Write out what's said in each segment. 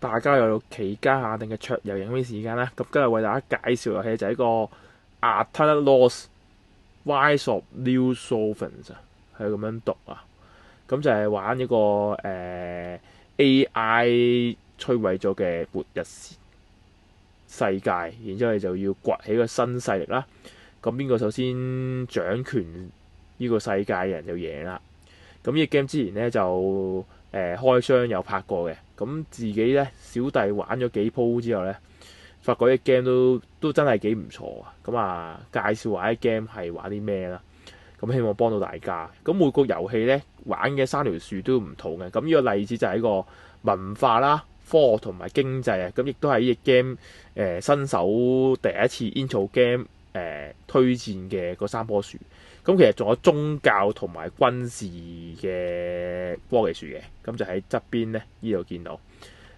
大家又有期間限定嘅桌遊影片時間啦。咁今日為大家介紹遊戲就係一個 Arcana Lost Rise of New Sovereigns 啊，係咁樣讀啊。咁就係玩一個AI 摧毀咗嘅末日世界，然之後你就要崛起個新勢力啦。咁邊個首先掌權呢個世界嘅人就贏啦。咁呢個 game 之前咧就開箱有拍過嘅，咁自己咧小弟玩咗幾鋪之後咧，發覺呢個 game 都真係幾唔錯啊！咁啊，介紹下啲 game 係玩啲咩啦？咁希望幫到大家。咁每個遊戲咧玩嘅三條樹都唔同嘅。咁呢個例子就係一個文化啦、科學同埋經濟啊。咁亦都係呢隻 game 新手第一次 intro game 推薦嘅嗰三棵樹。咁其實仲有宗教同埋軍事嘅科技樹嘅，咁就喺側邊咧呢度見到。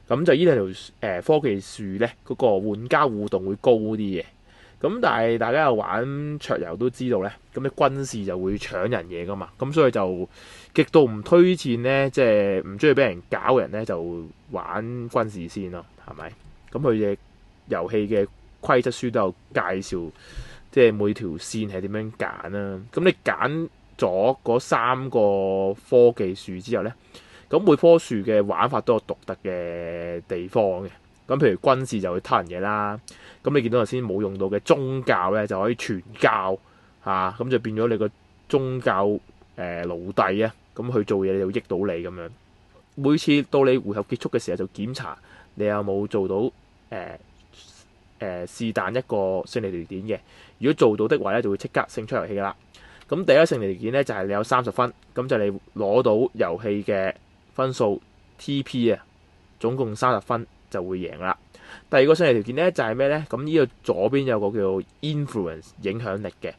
咁就呢兩條科技樹咧，嗰個玩家互動會高啲嘅。咁但係大家有玩桌遊都知道咧，咁啲軍事就會搶人嘢噶嘛。咁所以就極度唔推薦咧，即係唔中意俾人搞嘅人咧，就玩軍事先咯，係咪？咁佢嘅遊戲嘅規則書都有介紹。即係每條線係點樣揀啦？咁你揀咗嗰三個科技樹之後咧，咁每棵樹嘅玩法都有獨特嘅地方嘅。咁譬如軍事就會偷人嘢啦。咁你見到頭先冇用到嘅宗教咧，就可以傳教嚇，咁就變咗你個宗教奴隸啊。咁去做嘢你就益到你咁樣。每次到你回合結束嘅時候，就檢查你有冇做到是但一個勝利條件嘅。如果做到的話咧，就會即刻勝出遊戲噶啦。咁第一個勝利條件咧就係你有30分，咁就你攞到遊戲嘅分數 TP 啊，總共30分就會贏啦。第二個勝利條件咧就係咩咧？咁呢個左邊有個叫做 Influence 影響力嘅。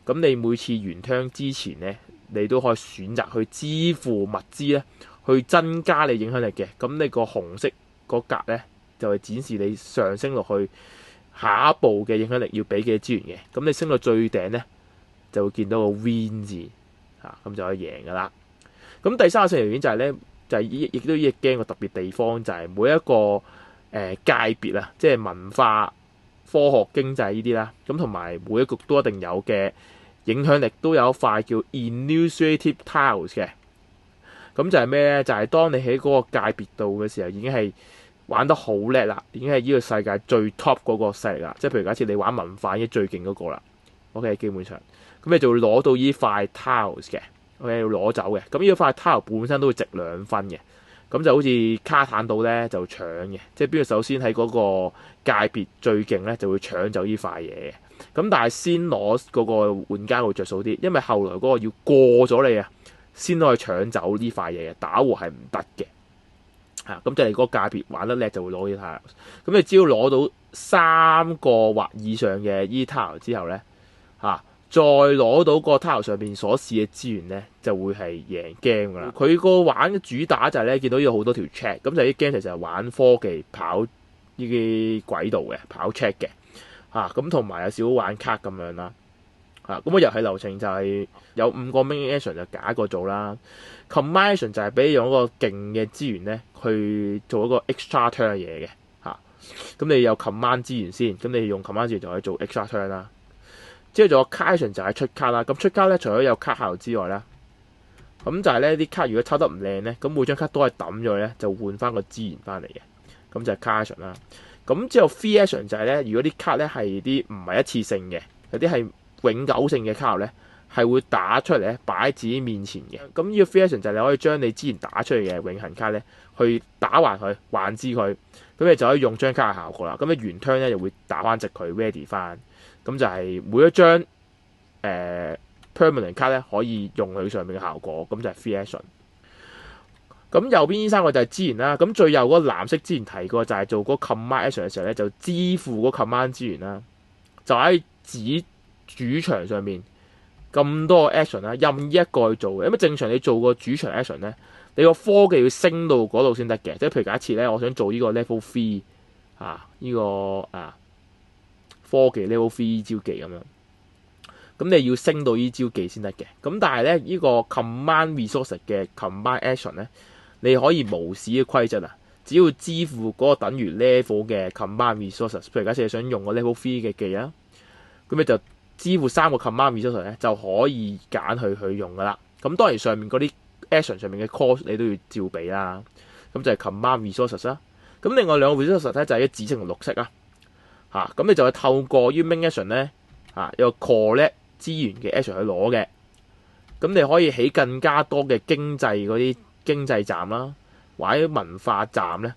咁你每次完槍之前咧，你都可以選擇去支付物資咧，去增加你影響力嘅。咁你個紅色嗰格咧就係展示你上升落去。下一步嘅影響力要俾嘅資源嘅，咁你升到最頂咧，就會見到個 Win 字嚇，咁就可以贏噶啦。咁第三個勝利條件就係咧，就係亦都呢隻 game 個特別地方就係每一個界別啊，即係文化、科學、經濟呢啲啦，咁同埋每一局都一定有嘅影響力，都有一塊叫 Initiative Tiles 嘅。咁就係咩咧？就係當你喺嗰個界別度嘅時候，已經係玩得好叻啦，已經係呢個世界最 top 嗰個勢力啦。即係譬如假設你玩文化已經最勁嗰個啦 ，OK， 基本上咁你就會攞到呢塊 tiles 嘅 ，OK 要攞走嘅。咁呢塊 tile 本身都會值2分嘅，咁就好似卡坦島咧就搶嘅，即係邊個首先喺嗰個界別最勁咧就會搶走呢塊嘢嘅。咁但係先攞嗰個玩家會着數啲，因為後來嗰個要過咗你啊，先可以搶走呢塊嘢嘅，打和係唔得嘅。咁就係嗰個界別玩得叻就會攞呢 tiles。咁你只要攞到3個或以上嘅呢 tiles之後咧，再攞到個 tiles 上邊所示嘅資源咧，就會係贏 game 噶啦。佢個玩嘅主打就係咧，見到有好多條 track，咁就啲 game 其實係玩科技跑呢啲軌道嘅，跑 track 嘅。咁同埋有少少玩卡咁樣啦。咁個遊戲流程就係有5個 main action 就揀一個做啦。command action 就係俾你用一個勁嘅資源咧，去做一個 extra turn 嘅嘢嘅。咁你有 command 資源先，咁你用 command 資源就可以做 extra turn 啦。之後仲有 card action 就係出卡啦。咁出卡咧，除咗有卡效之外咧，咁就係咧啲卡如果抽得唔靚咧，咁每張卡都係抌咗咧，就換翻個資源翻嚟嘅。咁就係 card action啦。咁之後 free action 就係咧，如果啲卡咧係啲唔係一次性嘅，有啲係永久性嘅卡咧，係會打出嚟咧，擺喺自己面前嘅。咁呢個 free action 就係你可以將你之前打出嚟嘅永恆卡咧，去打還佢，還之佢，咁你就可以用張卡嘅效果啦。咁你原 turn 咧就會打翻直佢 ready 翻。咁就係每一張permanent 卡咧可以用佢上面嘅效果，咁就係 free action。咁右邊呢3個就係資源啦。咁最右嗰個藍色之前提過就係做嗰個 command action 嘅時候咧，就支付嗰 command 資源啦，就喺指主場上面咁多個 action 啦，任意一個去做嘅。因為正常你做個主場 action 咧，你個科技要升到嗰度先得嘅。即係譬如假設咧，我想做呢個 level 3呢個科技 level 3招技咁樣，咁你要升到呢招技先得嘅。咁但係咧，呢個 command resource 嘅 command action 咧，你可以無視嘅規則啊，只要支付嗰個等於 level 嘅 command resources， 譬如假設你想用個 level 3嘅技啦，咁你就支付3個 command resources 咧就可以揀去用噶啦。咁當然上面嗰啲 action 上面嘅 cost 你都要照俾啦。咁就係 command resources 啦。咁另外兩個 resources 咧就係一紫色同綠色啊。咁你就係透過於 main action 咧有個 collect 資源嘅 action 去攞嘅。咁你可以起更加多嘅經濟嗰啲經濟站啦，或者文化站咧，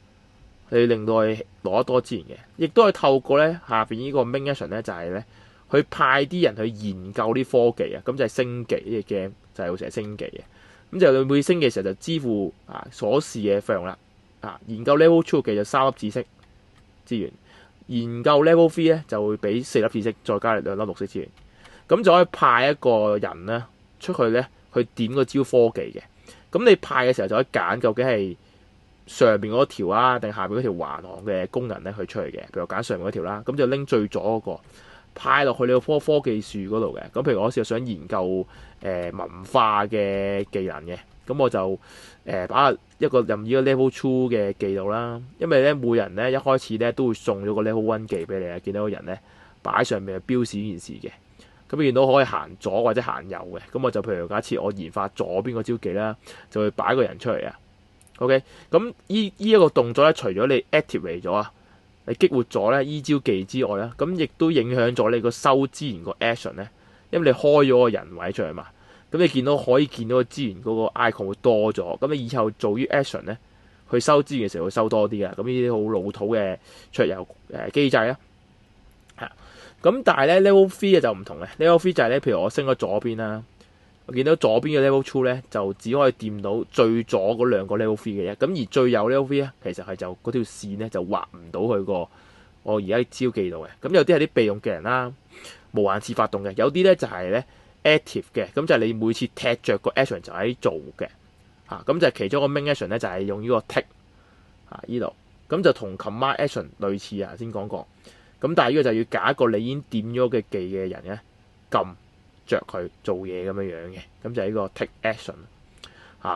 去令到佢攞得多資源嘅。亦都係透過咧下邊呢個 main action 咧，就係咧去派啲人去研究啲科技啊。咁就係升級呢個 game 就係好成日升級嘅。咁就你每升嘅時候就支付所示嘅費用啦。研究 level 2嘅就3粒紫色資源，研究 level 3咧就會俾4粒紫色，再加2粒綠色資源。咁就可以派一個人咧出去咧去點個招科技嘅。咁你派嘅時候就可以揀究竟係上邊嗰條啊，定下邊嗰條環行嘅功能咧去出嚟嘅。譬如我揀上面嗰條啦，咁就拎最左嗰個派落去你個科技樹嗰度嘅。咁譬如我試想研究文化嘅技能嘅，咁我就把一個任意個 level 2嘅技度啦。因為咧每人咧一開始咧都會送咗個 level 1技俾你啊。見到個人咧擺上面係標示呢件事嘅。咁見到可以行左或者行右嘅，咁我就譬如假設我研發左邊個招技啦，就會擺個人出嚟啊。OK， 咁依一個動作咧，除咗你 activate 咗啊，你激活咗咧依招技之外啦，咁亦都影響咗你個收資源個 action 咧，因為你開咗個人位出嚟嘛，咁你可以見到個資源嗰個 icon 會多咗，咁你以後做於 action 咧，去收資源嘅時候會收多啲啊。咁呢啲好老土嘅桌遊機制啦。咁但係咧 level 3嘅就唔同嘅 ，level 3就係咧，譬如我升咗左邊啦，我見到左邊嘅 level 2咧就只可以掂到最左嗰兩個 level 3嘅啫。咁而最右 level 3咧，其實係就嗰條線咧就畫唔到佢個我而家招技度嘅。咁有啲係啲備用嘅人啦，無限次發動嘅；有啲咧就係咧 active 嘅，咁就係你每次踢着個 action 就喺做嘅。咁就係其中一個 main action 咧就係用呢個 tick 呢度，咁就同 command action 類似啊，先講過。咁但係呢個就要揀一個你已經點咗嘅技嘅人咧，撳着佢做嘢咁樣樣嘅，咁就係呢個 take action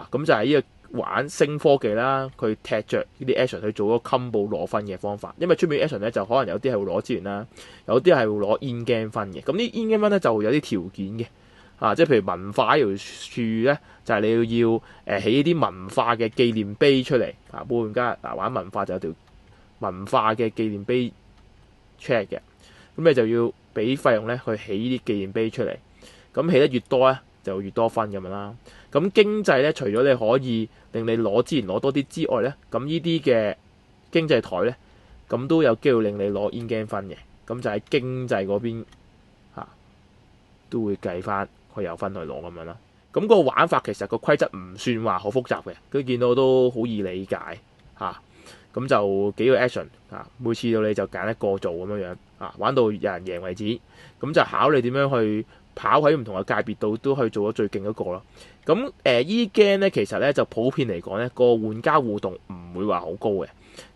咁就係呢個玩升科技啦，佢踢着呢啲 action 去做嗰個 combo 攞分嘅方法。因為出面 action 咧就可能有啲係會攞資源啦，有啲係會攞 in game 分嘅。咁呢 in game 分咧就會有啲條件嘅，即係譬如文化呢條樹咧，就係你要起啲文化嘅紀念碑出嚟每玩家玩文化就有條文化嘅紀念碑check 嘅，咁你就要俾費用咧去起啲紀念碑出嚟，咁起得越多咧就越多分咁樣啦。咁經濟咧，除咗你可以令你攞資源攞多啲之外咧，咁呢啲嘅經濟台咧，咁都有機會令你攞 in game 分嘅，咁就喺經濟嗰邊都會計翻佢有分去攞咁樣啦。咁個玩法其實個規則唔算話好複雜嘅，佢見到都好易理解咁就幾個 action 每次到你就揀一個做咁樣玩到有人贏為止。咁就考你點樣去跑喺唔同嘅界別度，都去做咗最勁嗰個咯。咁依 game 咧，其實咧就普遍嚟講咧，個玩家互動唔會話好高嘅。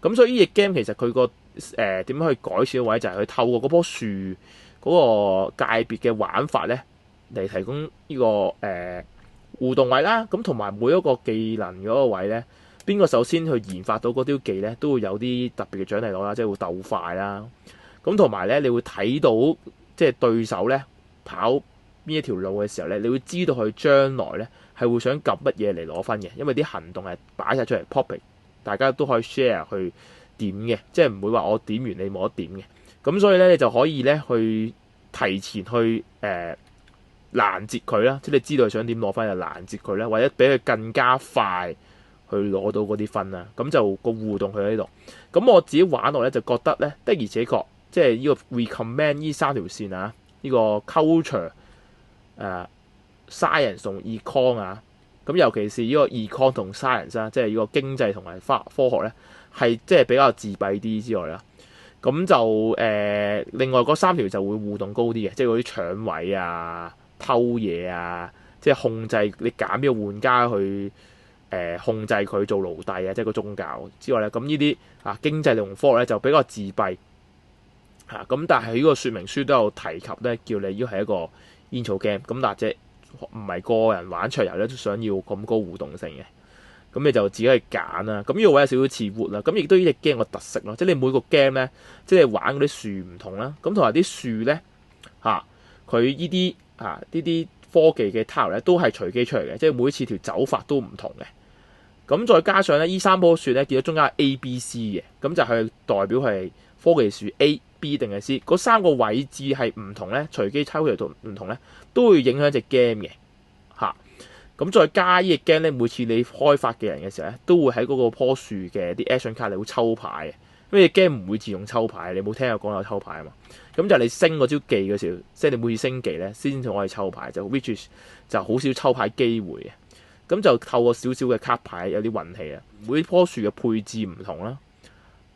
咁所以呢隻 game 其實佢個點樣去改善嘅位就係佢透過嗰棵樹嗰個界別嘅玩法咧，嚟提供呢個互動位啦。咁同埋每一個技能嗰個位咧，邊個首先去研發到嗰啲技咧，都會有啲特別嘅獎勵攞啦，即係會鬥快啦。咁同埋咧，你會睇到即係對手咧跑邊一條路嘅時候咧，你會知道佢將來咧係會想撳乜嘢嚟攞分嘅，因為啲行動係擺晒出嚟 popping， 大家都可以 share 去點嘅，即係唔會話我點完你冇得點嘅。咁所以咧，你就可以咧去提前去攔截佢啦，即係你知道佢想點攞分就攔截佢啦，或者俾佢更加快去攞到嗰啲分啦。咁就個互動去喺呢度。咁我自己玩落咧就覺得咧的而且確，即係呢個 recommend 呢三條線呢個 culture science 同 econ 咁尤其是呢個 econ 同 science 即係呢個經濟同埋科學咧，係即係比較自閉啲之外啦。咁就另外嗰三條就會互動高啲嘅，即係嗰啲搶位偷嘢即係控制你揀邊個玩家去控制佢做奴隸即係個宗教之外咧，咁呢啲經濟同科學咧就比較自閉咁但係呢個說明書都有提及咧，叫你呢個係一個煙草 game，咁但係唔係個人玩桌遊咧都想要咁高互動性嘅。咁你就自己去揀啦。咁呢個位有少少似活啦，咁亦都呢隻 game 個特色咯，即係你每個 game 咧，即係玩嗰啲樹唔同啦，咁同埋啲樹咧佢呢啲呢啲科技嘅 tile 咧都係隨機出嚟嘅，即係每次條走法都唔同嘅。咁再加上咧，呢三棵樹咧見到中間係 A、B、C 嘅，咁就係代表係科技樹 A、B 定係 C 嗰三個位置係唔同咧，隨機抽出嚟到唔同咧，都會影響隻 game 嘅嚇。咁再加呢隻 game 咧，每次你開發嘅人嘅時候咧，都會喺嗰個棵樹嘅啲 action 卡你會抽牌嘅。因為 game 唔會自動抽牌，你冇聽我講有抽牌啊嘛。咁就係你升嗰招技嘅時候，即係你每次升技咧，先至可以抽牌，就 which is 就好少抽牌機會嘅。咁就透過少少嘅卡牌有啲運氣啊。每棵樹嘅配置唔同啦，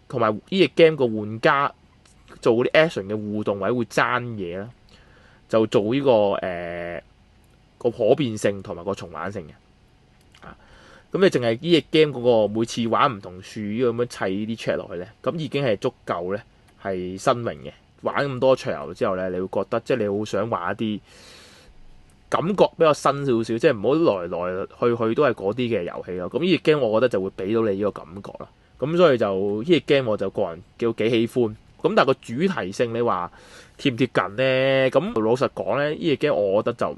同埋呢隻 game 個玩家做嗰啲 action 嘅互動位會爭嘢啦，就做呢個可變性同埋個重玩性嘅。咁你淨係呢隻 game 嗰個每次玩唔同樹咁樣砌呢啲 check 落去咧，咁已經係足夠咧係新穎嘅。玩咁多桌遊之後咧，你會覺得即係你好想玩一啲感覺比較新少少，即係唔好來來去去都係嗰啲嘅遊戲咯。咁呢隻 game 我覺得就會俾到你呢個感覺啦。咁所以就呢隻 game 我就個人幾喜歡。咁但係個主題性你話貼唔貼近咧？咁老實講咧，呢隻 game 我覺得就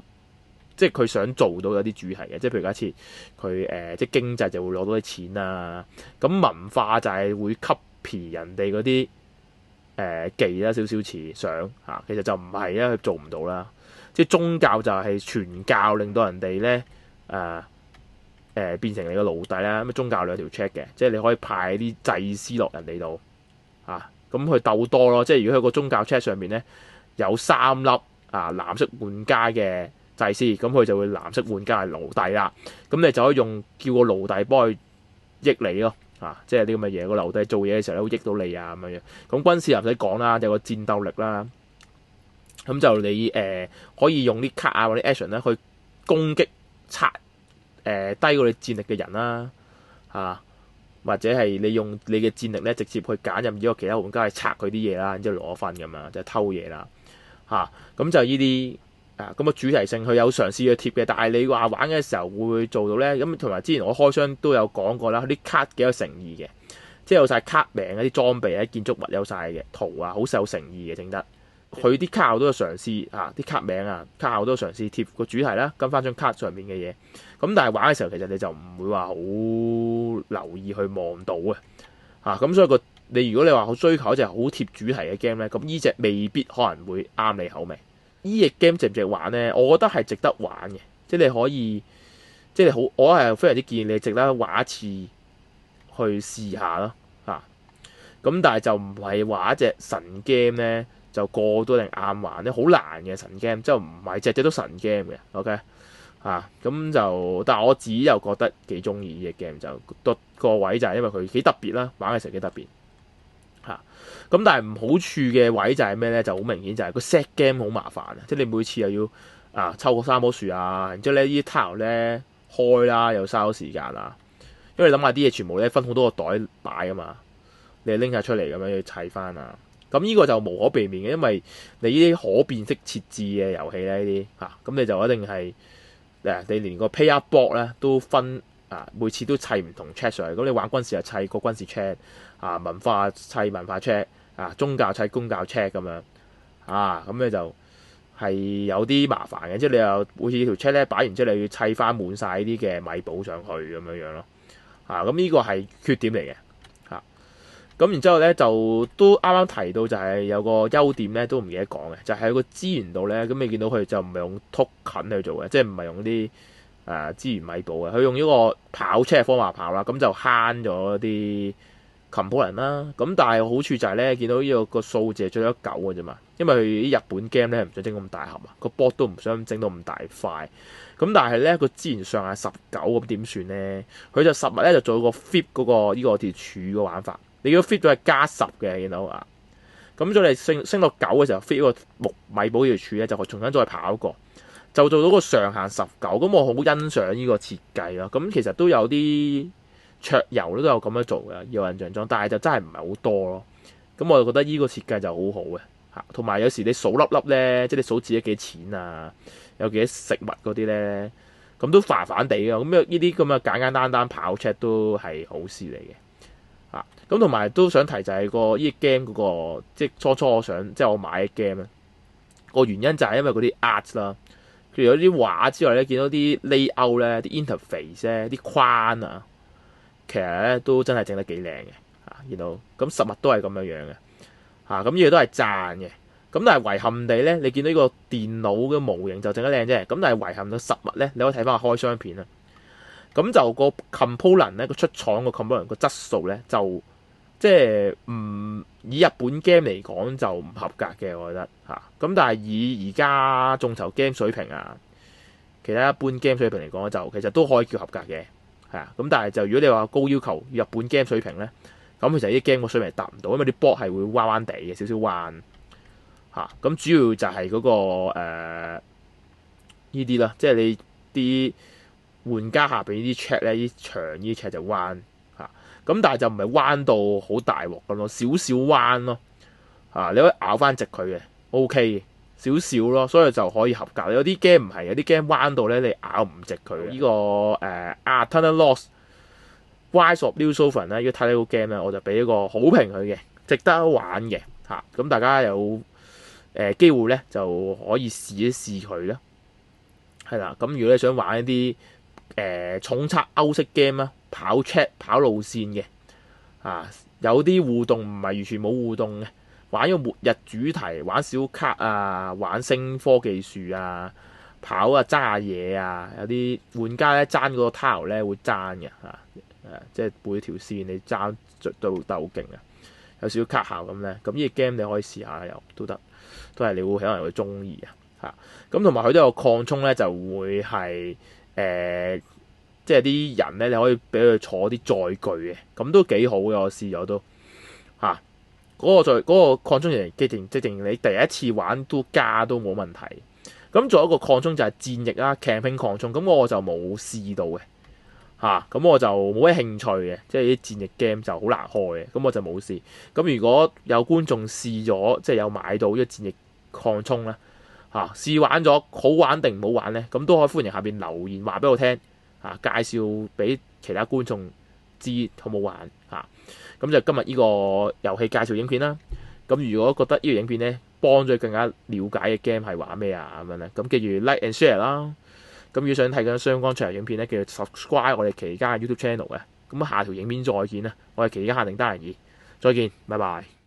即係佢想做到有啲主題嘅，即係譬如假設佢即係經濟就會攞到啲錢啊，咁文化就係會 copy 人哋嗰啲技啦，少少似想嚇，其實就唔係啊，佢做唔到啦。即係宗教就係傳教，令到人哋咧變成你個奴隸啦。咁宗教兩條 check 嘅，即係你可以派啲祭司落人哋度嚇，咁佢鬥多咯。即係如果佢個宗教 check 上面咧有3粒藍色玩家嘅祭司，咁佢就會藍色玩家係奴隸啦。咁你就可以用叫個奴隸幫佢益你咯，即係啲咁嘅嘢。個奴隸做嘢嘅時候咧，會益到你啊咁樣。咁軍事又唔使講啦，有個戰鬥力啦。咁就你可以用啲卡啊或者 action 咧去攻擊拆低過你戰力嘅人啦，或者係你用你嘅戰力咧直接去揀任呢個其他玩家去拆佢啲嘢啦，然之後攞分咁樣，就係偷嘢啦。咁就呢啲咁個主題性佢有嘗試去貼嘅，但係你話玩嘅時候會唔會做到咧？咁同埋之前我開箱都有講過啦，啲卡幾有誠意嘅，即係有晒卡名嗰啲裝備啊、建築物有晒嘅圖啊，好有誠意嘅整得。佢啲卡我都有嘗試啲卡名卡我都有嘗試貼個主題啦，跟翻張卡上面嘅嘢。咁但係玩嘅時候其實你就唔會話好留意去望到嘅咁所以你如果你話好追求一隻好貼主題嘅 game 咧，咁呢隻未必可能會啱你口味。呢隻 game 值唔值玩咧？我覺得係值得玩嘅，即係你可以，即係好，我係非常之建議你值得玩一次去試下咯咁但係就唔係話一隻神 game 咧，就個個都一定啱玩咧，好難嘅神 game，即係唔係隻隻都神 game 嘅。OK 咁就，但係我自己又覺得幾中意呢隻 game，就個位就係因為佢幾特別啦，玩嘅時候幾特別咁但係唔好處嘅位就係咩咧？就好明顯就係個 set game 好麻煩啊！即係你每次又要抽個3棵樹然之後咧呢啲 tile 咧開啦，又嘥咗時間啦。因為你諗下啲嘢全部咧分好多個袋擺啊嘛，你拎下出嚟咁樣要砌翻啊。咁呢個就無可避免嘅，因為你呢啲可變式設置嘅遊戲咧，呢啲咁你就一定係你連個 player block 咧都分每次都砌唔同 check 上去。咁你玩軍事就砌個軍事 check 文化砌文化 check 宗教砌宗教 check 咁樣咁你就係有啲麻煩嘅，即係你又每次條 check 咧擺完之後，你要砌翻滿晒啲嘅米寶上去咁樣咯咁呢個係缺點嚟嘅咁然之後咧就都啱啱提到就係有個優點咧都唔記得講嘅，就係喺個資源度咧，咁你見到佢就唔係用 token 去做嘅，即係唔係用啲資源米寶嘅，佢用呢個跑車方法跑啦，咁就慳咗啲 component 啦。咁但係好處就係咧，見到呢個數字係最多9嘅啫嘛，因為佢啲日本 game 咧唔想整咁大盒個 board 都唔想整到咁大塊。咁但係咧個資源上係19，咁點算咧？佢就實物咧就做個 flip 嗰個呢個條柱嘅玩法。你如果 fit 咗係加10嘅，見到咁再你升到9嘅時候 fit 個木米寶呢條柱咧，就重新再跑過，就做到個上限19。咁我好欣賞呢個設計咯。咁其實都有啲桌遊都有咁樣做嘅，有印象中，但係就真係唔係好多咯。咁我就覺得呢個設計就好好嘅同埋有時你數粒粒咧，即係你數自己幾錢有幾多食物嗰啲咧，咁都煩煩地嘅。咁呢啲咁嘅簡單跑 check 都係好事嚟嘅。咁同埋都想提就係個呢 game 嗰個，即係初我想即係我買嘅 game 咧，個原因就係因為嗰啲 art 啦，譬如有啲畫之外咧，見到啲 layout 咧、啲 interface 咧、啲框啊，其實咧都真係整得幾靚嘅嚇，見到咁實物都係咁樣樣嘅嚇，咁呢個都係讚嘅。咁但係遺憾地咧，你見到呢個電腦嘅模型就整得靚啫，咁但係遺憾到實物咧，你可以睇翻個開箱片啊。咁就個 component 咧，個出廠個 component 個質素咧，就即係唔以日本 game 嚟講就唔合格嘅，我覺得嚇。咁但係以而家眾籌 game 水平啊，其他一般 game 水平嚟講就其實都可以叫合格嘅，係啊。咁但係就如果你話高要求日本 game 水平咧，咁其實啲 game 個水平達唔到，因為啲波係會彎彎地嘅，少少彎嚇。咁主要就係嗰個呢啲啦，即係你啲玩家下邊呢啲 check 咧，啲長呢啲 check 就彎嚇。咁但係就唔係彎到好大鑊咁咯，少少彎咯嚇，你可以咬翻直佢嘅 OK 少少咯，所以就可以合格。有啲 game 唔係，有啲 game 彎到咧你咬唔直佢。呢個Eternal Lost Rise of New Sovereign 咧，呢個 title game 咧，我就俾一個好評佢嘅，值得玩嘅嚇。咁大家有機會咧就可以試一試佢啦。係啦，咁如果你想玩一啲重策歐式 game 啦，跑 check 跑路線嘅有啲互動唔係完全冇互動嘅，玩呢個末日主題，玩小卡啊，玩升科技樹啊，跑啊揸下嘢啊，有啲玩家咧爭嗰個 tile 咧會爭嘅即係每條線你爭都好勁啊，有少少卡效咁咧，咁呢個 game 你可以試下又都得，都係你會可能會中意啊咁同埋佢都有擴充咧，就會係即係啲人咧，你可以俾佢坐啲載具嘅，咁都幾好嘅。我試咗都嗰個擴充型即係你第一次玩都加都冇問題。咁仲有一個擴充就係戰役啦，campaign 擴充，咁我就冇試到嘅咁我就冇咩興趣嘅，即係啲戰役 game 就好難開嘅，咁我就冇試。咁如果有觀眾試咗，即係有買到呢個戰役擴充啦試玩咗好玩定唔好玩咧，咁都可以歡迎下邊留言話俾我聽介紹俾其他觀眾知好唔好玩咁就今日呢個遊戲介紹影片啦。咁如果覺得呢個影片咧幫咗更加了解嘅 game 係玩咩咁樣咧，咁記住 like and share 啦。咁如果想睇緊相關長影片咧，記住 subscribe 我哋期間嘅 YouTube channel 嘅。咁下條影片再見啦，我係期間限定單人2，再見，拜拜。